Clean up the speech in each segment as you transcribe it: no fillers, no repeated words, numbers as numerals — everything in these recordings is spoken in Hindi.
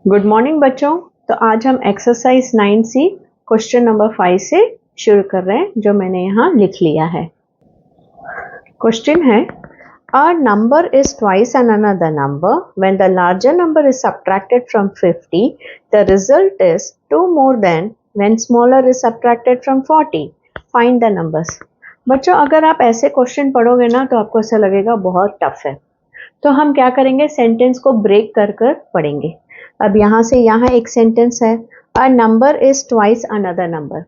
गुड मॉर्निंग बच्चों। तो आज हम एक्सरसाइज 9C क्वेश्चन नंबर 5 से शुरू कर रहे हैं, जो मैंने यहाँ लिख लिया है। क्वेश्चन है, a number is twice an another number when the larger number is subtracted from 50 the result is 2 more than when smaller is subtracted from 40 find the numbers. बच्चों, अगर आप ऐसे क्वेश्चन पढ़ोगे ना तो आपको ऐसा लगेगा बहुत टफ है। तो हम क्या करेंगे, सेंटेंस को ब्रेक कर कर पढ़ेंगे। अब यहाँ से यहाँ एक सेंटेंस है, a number is twice another number.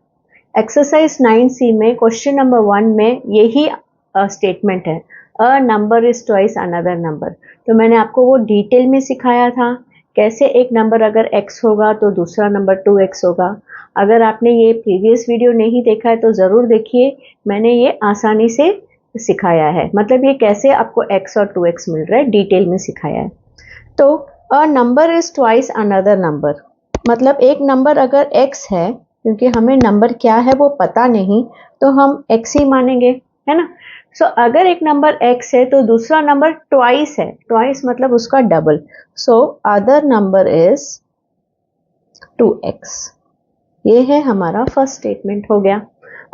Exercise 9C में क्वेश्चन नंबर 1 में यही स्टेटमेंट है, a number is twice another number. तो मैंने आपको वो डिटेल में सिखाया था, कैसे एक नंबर अगर x होगा तो दूसरा नंबर 2x होगा। अगर आपने ये प्रीवियस वीडियो नहीं देखा है तो ज़रूर देखिए, मैंने ये आसानी से सिखाया है। मतलब ये कैसे आपको x और 2x मिल रहा है, डिटेल में सिखाया है। तो a number is twice another number, मतलब एक नंबर अगर x है, क्योंकि हमें नंबर क्या है वो पता नहीं, तो हम x ही मानेंगे, है ना। सो अगर एक नंबर x है तो दूसरा नंबर ट्वाइस है, ट्वाइस मतलब उसका double. So other number is 2x। ये है हमारा फर्स्ट स्टेटमेंट हो गया।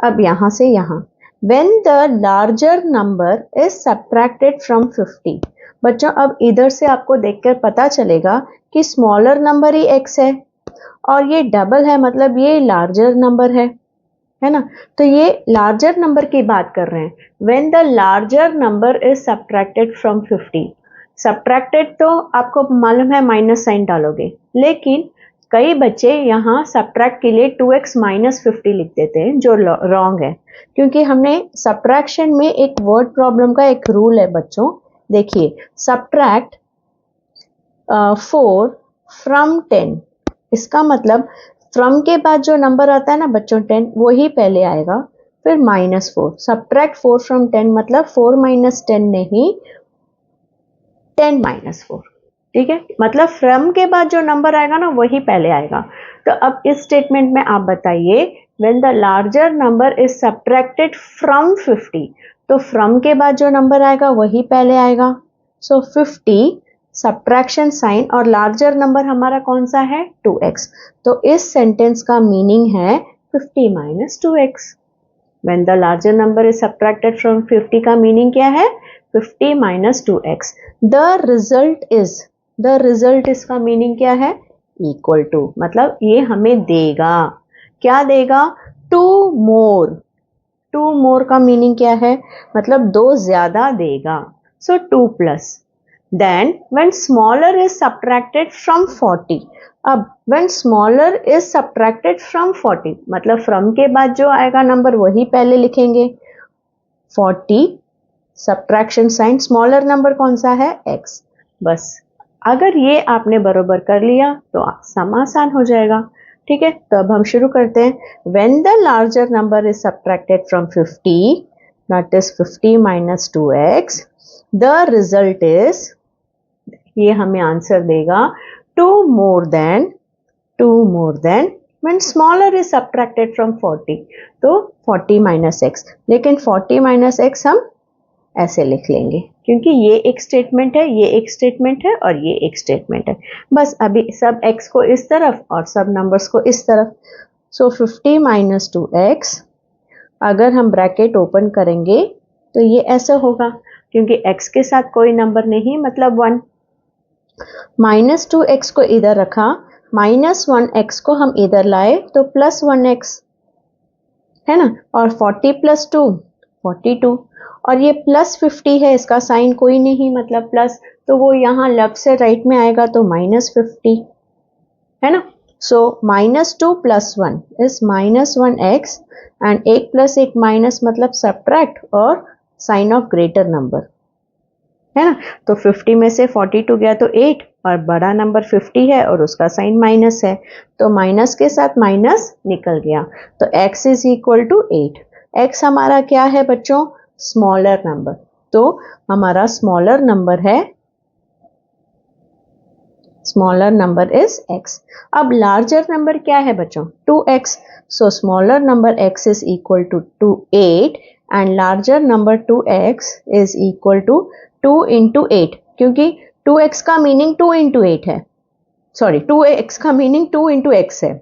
अब यहां से यहां, when the larger number is subtracted from 50। बच्चों, अब इधर से आपको देखकर पता चलेगा कि स्मॉलर नंबर ही x है और ये डबल है, मतलब ये लार्जर नंबर है ना। तो ये लार्जर नंबर की बात कर रहे हैं। when the larger number is subtracted from 50। Subtracted तो आपको मालूम है माइनस साइन डालोगे, लेकिन कई बच्चे यहाँ सब्ट्रैक्ट के लिए 2x माइनस 50 लिख देते हैं, जो रॉन्ग है। क्योंकि हमने सब्ट्रैक्शन में एक वर्ड प्रॉब्लम का एक रूल है बच्चों। देखिए, सब्ट्रैक्ट 4 फ्रॉम 10, इसका मतलब फ्रॉम के बाद जो नंबर आता है ना बच्चों 10, वो ही पहले आएगा, फिर -4। सब्ट्रैक्ट 4 फ्रॉम 10 मतलब 4 माइनस 10 नहीं, 10 माइनस 4। ठीक है, मतलब फ्रॉम के बाद जो नंबर आएगा ना वही पहले आएगा। तो अब इस स्टेटमेंट में आप बताइए, when the larger number is subtracted from 50, तो फ्रॉम के बाद जो नंबर आएगा वही पहले आएगा। सो 50 सब्ट्रैक्शन साइन, और लार्जर नंबर हमारा कौन सा है, 2x। तो इस सेंटेंस का मीनिंग है 50 minus 2x। When the larger number is subtracted from 50 का मीनिंग क्या है, 50 माइनस 2x। The result इसका मीनिंग क्या है, इक्वल टू, मतलब ये हमें देगा, क्या देगा, 2 मोर। 2 मोर का मीनिंग क्या है, मतलब 2 ज्यादा देगा। सो 2 plus. Then when smaller is subtracted from 40। अब when smaller is subtracted from 40 मतलब from के बाद जो आएगा नंबर वही पहले लिखेंगे। 40 सब्ट्रैक्शन साइन, स्मॉलर नंबर कौन सा है, x। बस अगर ये आपने बरोबर कर लिया तो सम आसान हो जाएगा। ठीक है, तो अब हम शुरू करते हैं। when the larger number is subtracted from 50, that is 50 minus 2x, the result is, ये हमें आंसर देगा 2 more than when smaller is subtracted from 40, तो 40 minus x। लेकिन 40 minus x हम ऐसे लिख लेंगे, क्योंकि ये एक स्टेटमेंट है, ये एक स्टेटमेंट है और ये एक स्टेटमेंट है। बस अभी सब x को इस तरफ और सब नंबर्स को इस तरफ। सो 50 minus 2x, अगर हम ब्रैकेट ओपन करेंगे तो ये ऐसा होगा, क्योंकि x के साथ कोई नंबर नहीं, मतलब 1। -2x को इधर रखा, -1x को हम इधर लाए तो +1x, है ना। और 40 + 2 42, और ये +50 है, इसका साइन कोई नहीं, मतलब प्लस, तो वो यहाँ लेफ्ट से राइट में आएगा तो -50, है ना। सो -2 + 1 इज -1x, एंड 1 + 1 माइनस मतलब सब्ट्रैक्ट और साइन ऑफ ग्रेटर नंबर, है ना। तो 50 में से 42 गया तो 8, और बड़ा नंबर 50 है और उसका साइन माइनस है, तो माइनस के साथ माइनस निकल गया, तो x is equal to 8। x हमारा क्या है बच्चों, स्मॉलर नंबर, तो हमारा स्मॉलर नंबर इज x। अब लार्जर नंबर क्या है बच्चों, 2x। So smaller number x is equal to 8 and larger number 2x is equal to 2 into 8, क्योंकि 2x का मीनिंग 2 into 8 है। सॉरी 2x का मीनिंग 2 इंटू एक्स है,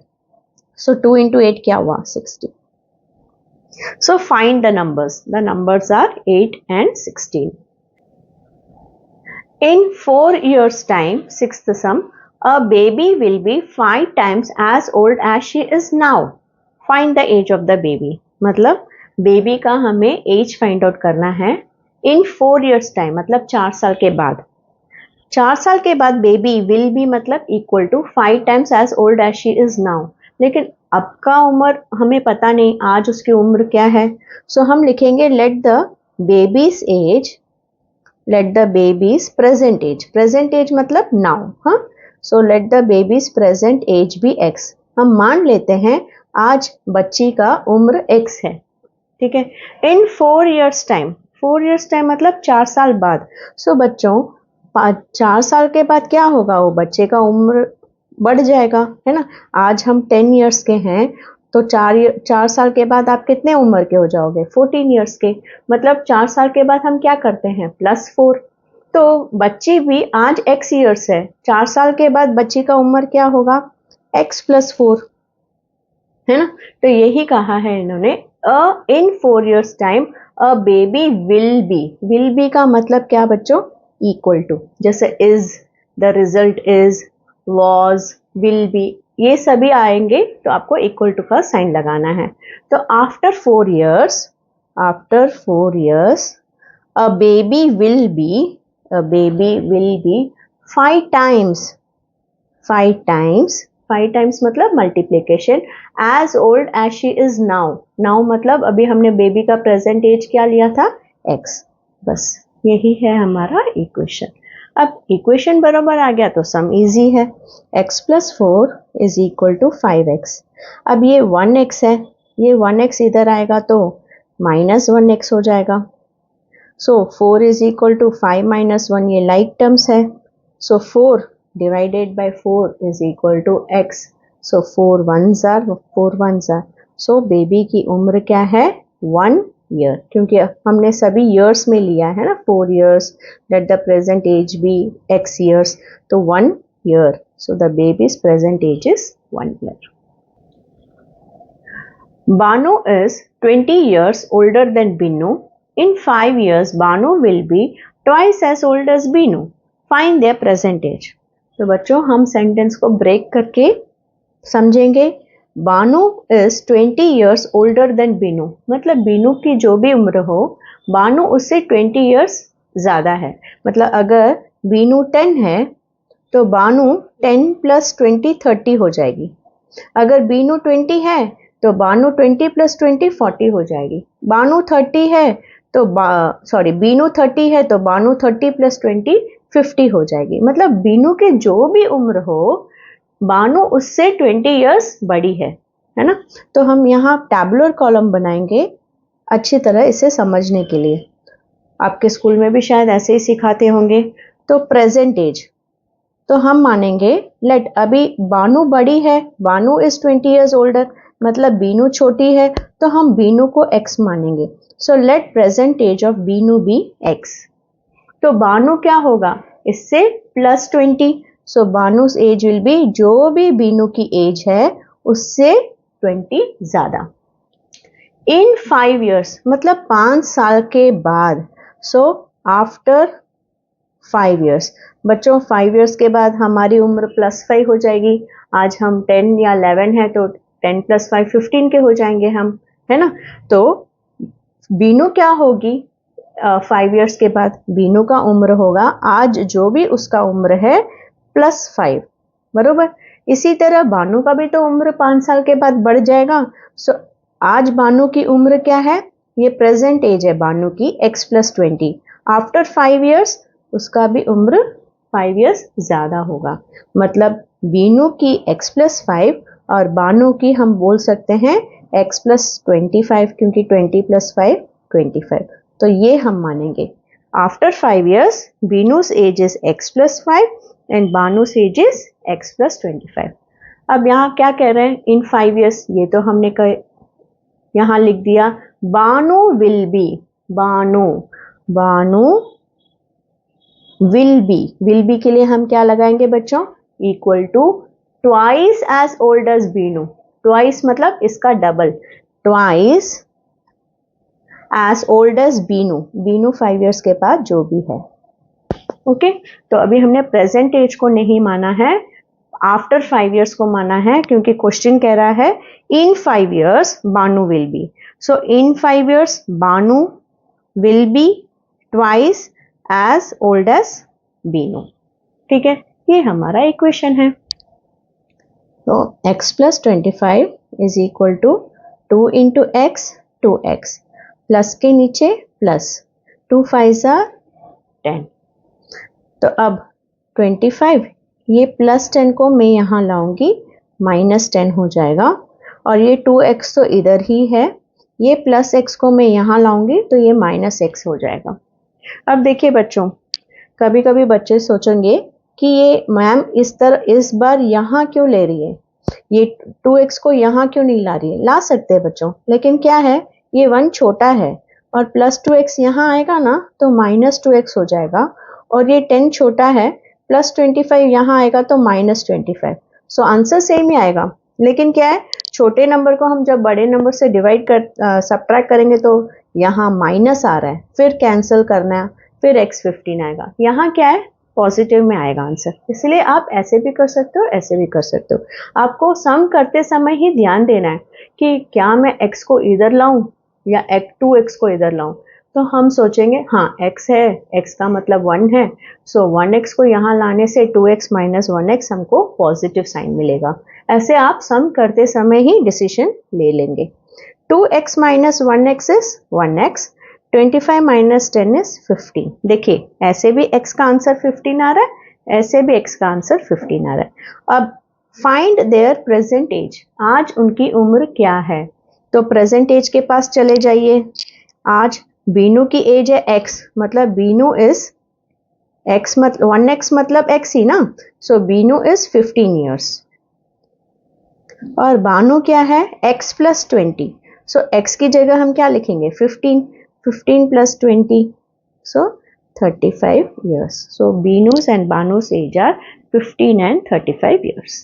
सो 2 इंटू 8 क्या हुआ 60. So find the numbers. The numbers are 8 and 16. In 4 years time, sixth sum, a baby will be 5 times as old as she is now. Find the age of the baby. मतलब बेबी का हमें एज फाइंड आउट करना है इन 4 years टाइम, मतलब 4 साल के बाद. 4 साल के बाद बेबी विल बी मतलब equal to 5 times as old as she is now. लेकिन अब का उम्र हमें पता नहीं, आज उसकी उम्र क्या है. सो हम लिखेंगे let the baby's age, let the baby's present age. Present age मतलब नाउ. हाँ, so let the baby's present age be x. हम मान लेते हैं आज बच्ची का उम्र एक्स है. ठीक है. इन 4 years टाइम, 4 years टाइम मतलब 4 साल बाद. सो बच्चों 4 साल के बाद क्या होगा, वो बच्चे का उम्र बढ़ जाएगा, है ना. आज हम 10 years के हैं, तो 4 साल के बाद आप कितने उम्र के हो जाओगे, 14 years के. मतलब 4 साल के बाद हम क्या करते हैं, +4. तो बच्ची भी आज x years है, 4 साल के बाद बच्ची का उम्र क्या होगा, x + 4, है ना. तो यही कहा है इन्होंने, इन 4 years time a baby will B का मतलब क्या बच्चों, इक्वल टू. जैसे is, the result is, was, will be, ये सभी आएंगे तो आपको इक्वल टू का साइन लगाना है. तो after 4 years a baby will be 5 times मतलब multiplication, as old as she is now मतलब अभी हमने बेबी का प्रेजेंट एज क्या लिया था, x. बस यही है हमारा इक्वेशन. अब इक्वेशन बराबर आ गया तो सम इजी है. x + 4 is equal to 5x. अब ये 1x है, ये 1x इधर आएगा तो -1x हो जाएगा. सो 4 इज इक्वल टू 5 - 1, ये लाइक टर्म्स है. सो 4 divided by 4 is equal to x. So 4 ones are. So baby की उम्र क्या है, 1 year, क्योंकि हमने सभी years में लिया है ना, 4 years, let the present age be x years, तो 1 year. So the baby's present age is 1 year. Banu is 20 years older than Binu. In 5 years, Banu will be twice as old as Binu. Find their present age. तो बच्चों हम सेंटेंस को ब्रेक करके समझेंगे. Banu is 20 years older than Binu, मतलब बीनू की जो भी उम्र हो, बानू उससे 20 years ज़्यादा है. मतलब अगर बीनू 10 है तो बानू 10 + 20 30 हो जाएगी. अगर बीनू 20 है तो बानू 20 + 20 40 हो जाएगी. बानू 30 है तो बीनू 30 है तो बानू 30 + 20 50 हो जाएगी. मतलब बीनू के जो भी उम्र हो, बानू उससे 20 years बड़ी है ना. तो हम यहाँ टैबुलर कॉलम बनाएंगे अच्छी तरह इसे समझने के लिए. आपके स्कूल में भी शायद ऐसे ही सिखाते होंगे. तो प्रेजेंट एज, तो हम मानेंगे लेट, अभी बानू बड़ी है, बानू इज 20 years ओल्डर, मतलब बीनू छोटी है, तो हम बीनू को x मानेंगे. So let present age of Binu be x. तो बानू क्या होगा, इससे +20. So Banu's age will be, जो भी बीनू की एज है उससे 20 ज़्यादा. इन 5 years मतलब 5 साल के बाद. सो आफ्टर 5 years, बच्चों 5 years के बाद हमारी उम्र +5 हो जाएगी. आज हम 10 या 11 है तो 10 + 5 15 के हो जाएंगे हम, है ना. तो बीनू क्या होगी 5 years के बाद, बीनू का उम्र होगा आज जो भी उसका उम्र है +5, बरोबर. इसी तरह बानू का भी तो उम्र 5 साल के बाद बढ़ जाएगा. सो आज बानू की उम्र क्या है, ये प्रेजेंट एज है बानू की, x + 20. आफ्टर 5 years उसका भी उम्र 5 years ज़्यादा होगा. मतलब बीनू की x + 5 और बानू की हम बोल सकते हैं x + 25, क्योंकि 20 + 5 25. तो ये हम मानेंगे. After 5 years Binu's age is x + 5 and Banu's age is x + 25. अब यहाँ क्या कह रहे हैं, इन 5 years, ये तो हमने यहाँ लिख दिया. Banu will be, Banu will be के लिए हम क्या लगाएंगे बच्चों, equal to twice as old as Binu. Twice मतलब इसका double, twice as old as Binu, Binu 5 years के बाद जो भी है। ओके, तो अभी हमने प्रेजेंट एज को नहीं माना है, आफ्टर 5 years को माना है, क्योंकि क्वेश्चन कह रहा है in 5 years Banu will be. So in 5 years Banu will be twice as old as Binu. ठीक है, ये हमारा इक्वेशन है। तो x plus 25 is equal to 2 into x 2x, plus के नीचे प्लस, 2 5 are 10। तो अब 25, ये प्लस 10 को मैं यहाँ लाऊंगी, माइनस 10 हो जाएगा, और ये 2x तो इधर ही है, ये प्लस x को मैं यहाँ लाऊंगी तो ये माइनस x हो जाएगा। अब देखिए बच्चों, कभी कभी बच्चे सोचेंगे कि ये मैम इस बार यहाँ क्यों ले रही है, ये 2x को यहाँ क्यों नहीं ला रही है। ला सकते हैं बच्चों, लेकिन क्या है, ये 1 छोटा है और प्लस 2x यहाँ आएगा ना तो माइनस 2x हो जाएगा, और ये 10 छोटा है, प्लस 25 यहाँ आएगा तो माइनस 25। सो आंसर सेम ही आएगा, लेकिन क्या है, छोटे नंबर को हम जब बड़े नंबर से डिवाइड कर सब्ट्रैक्ट करेंगे तो यहाँ माइनस आ रहा है, फिर कैंसिल करना है, फिर x 15 आएगा, यहाँ क्या है पॉजिटिव में आएगा आंसर। इसलिए आप ऐसे भी कर सकते हो, ऐसे भी कर सकते हो। आपको सम करते समय ही ध्यान देना है कि क्या मैं x को इधर लाऊं या 2x को इधर लाऊं। तो हम सोचेंगे हाँ x है, x का मतलब 1 है, सो 1x को यहाँ लाने से 2x माइनस 1x हमको पॉजिटिव साइन मिलेगा। ऐसे आप सम करते समय ही डिसीजन ले लेंगे। 2x minus 1x is 1x, 25 minus 10 is 15। देखिए ऐसे भी x का आंसर 15 आ रहा है, ऐसे भी x का आंसर 15 आ रहा है। अब फाइंड देयर प्रेजेंट एज, आज उनकी उम्र क्या है। तो प्रेजेंट एज के पास चले जाइए। आज बीनू की एज है x, मतलब बीनू इज x मतलब 1x मतलब x ही ना, सो बीनू इज 15 years। और बानू क्या है, x प्लस 20, सो x की जगह हम क्या लिखेंगे 15, 15 plus 20, so 35 years। So Binu's and Banu's age are 15 and 35 years।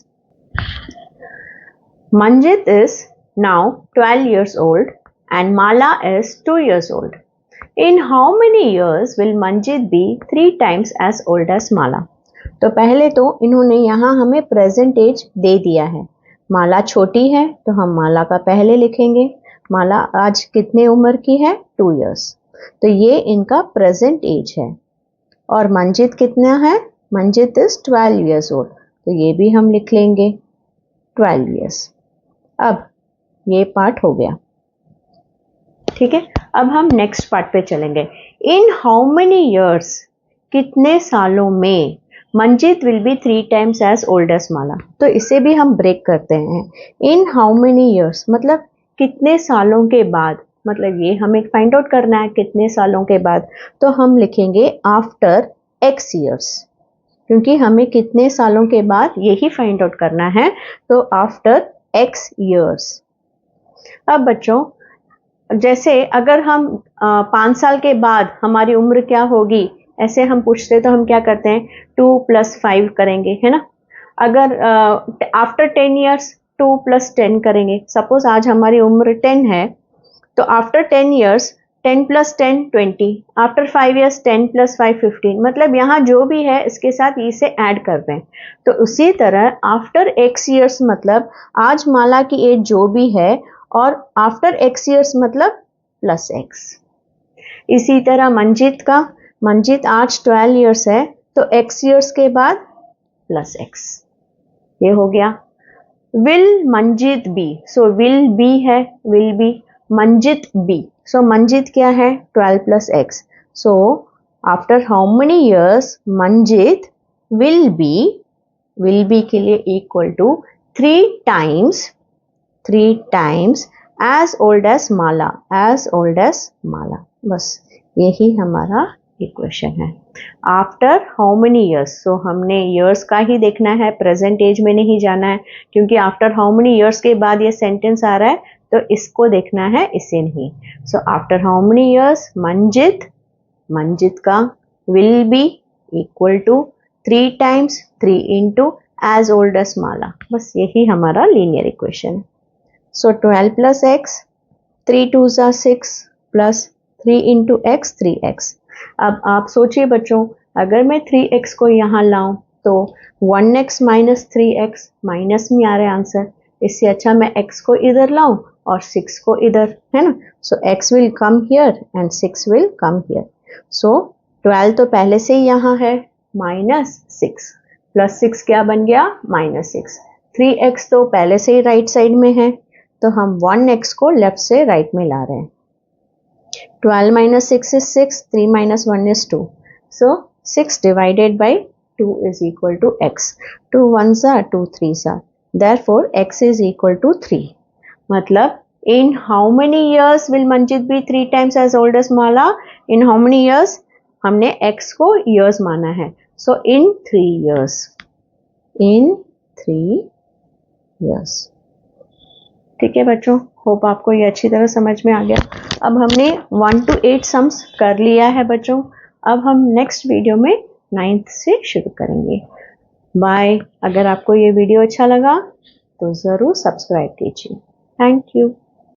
Manjit is now 12 years old and Mala is 2 years old. In how many years will Manjit be 3 times as old as Mala? तो पहले तो इन्होंने यहाँ हमें प्रेजेंट एज दे दिया है। माला छोटी है तो हम माला का पहले लिखेंगे। माला आज कितने उम्र की है, 2 years, तो ये इनका प्रेजेंट एज है। और मंजित कितना है, मंजित इज 12 years old, तो ये भी हम लिख लेंगे 12 years। अब ये पार्ट हो गया, ठीक है। अब हम नेक्स्ट पार्ट पे चलेंगे। इन हाउ मेनी ईयर्स, कितने सालों में Manjit will be 3 times as old as Mala. तो इसे भी हम ब्रेक करते हैं। इन हाउ मेनी ईयर्स मतलब कितने सालों के बाद, मतलब ये हमें फाइंड आउट करना है कितने सालों के बाद। तो हम लिखेंगे आफ्टर x years, क्योंकि हमें कितने सालों के बाद यही फाइंड आउट करना है, तो आफ्टर x years। अब बच्चों जैसे अगर हम 5 साल के बाद हमारी उम्र क्या होगी ऐसे हम पूछते तो हम क्या करते हैं 2 + 5 करेंगे, है ना। अगर आफ्टर 10 years 2 + 10 करेंगे। सपोज आज हमारी उम्र 10 है तो आफ्टर 10 years 10 + 10 20, आफ्टर 5 years 10 + 5 15, मतलब यहाँ जो भी है इसके साथ इसे ऐड कर दें। तो उसी तरह आफ्टर x years मतलब आज माला की एज जो भी है, और आफ्टर x years मतलब प्लस x। इसी तरह मंजित का, मंजित आज 12 years है तो x years के बाद प्लस x, ये हो गया। Will Manjit be, so will be है, will be Manjit be, so Manjit क्या है 12 + x, so after how many years Manjit will be के लिए equal to 3 times as old as Mala, as old as Mala. बस यही हमारा इक्वेशन है। After how many years, so हमने ईयर्स का ही देखना है, प्रेजेंट एज में नहीं जाना है, क्योंकि आफ्टर हाउ मेनी ईयर्स के बाद ये सेंटेंस आ रहा है तो इसको देखना है, इसे नहीं। So after how many years Manjit का will be equal to 3 times 3 into as old as Mala. बस यही हमारा लीनियर इक्वेशन है. So 12 plus x, 3 2s are 6 plus 3 into x 3x. अब आप सोचिए बच्चों, अगर मैं 3x को यहाँ लाऊं तो 1x माइनस 3x माइनस में आ रहा है आंसर. इससे अच्छा मैं x को इधर लाऊं और 6 को इधर, है ना. So x will come here and 6 will come here. So 12 तो पहले से ही यहाँ है, माइनस 6 प्लस 6 क्या बन गया, माइनस 6. 3x तो पहले से ही राइट साइड में है, तो हम 1x को लेफ्ट से राइट में ला रहे हैं. 12 minus 6 is 6, 3 minus 1 is 2. So 6 divided by 2 is equal to x. 2 1s are 2 3s are. Therefore x is equal to 3. मतलब in how many years will Manjit be 3 times as old as Mala? In how many years? हमने x को years माना है. So in 3 years. In 3 years. ठीक है बच्चों, होप आपको ये अच्छी तरह समझ में आ गया. अब हमने 1 to 8 सम्स कर लिया है बच्चों. अब हम नेक्स्ट वीडियो में 9th से शुरू करेंगे. बाय. अगर आपको ये वीडियो अच्छा लगा तो ज़रूर सब्सक्राइब कीजिए. Thank you.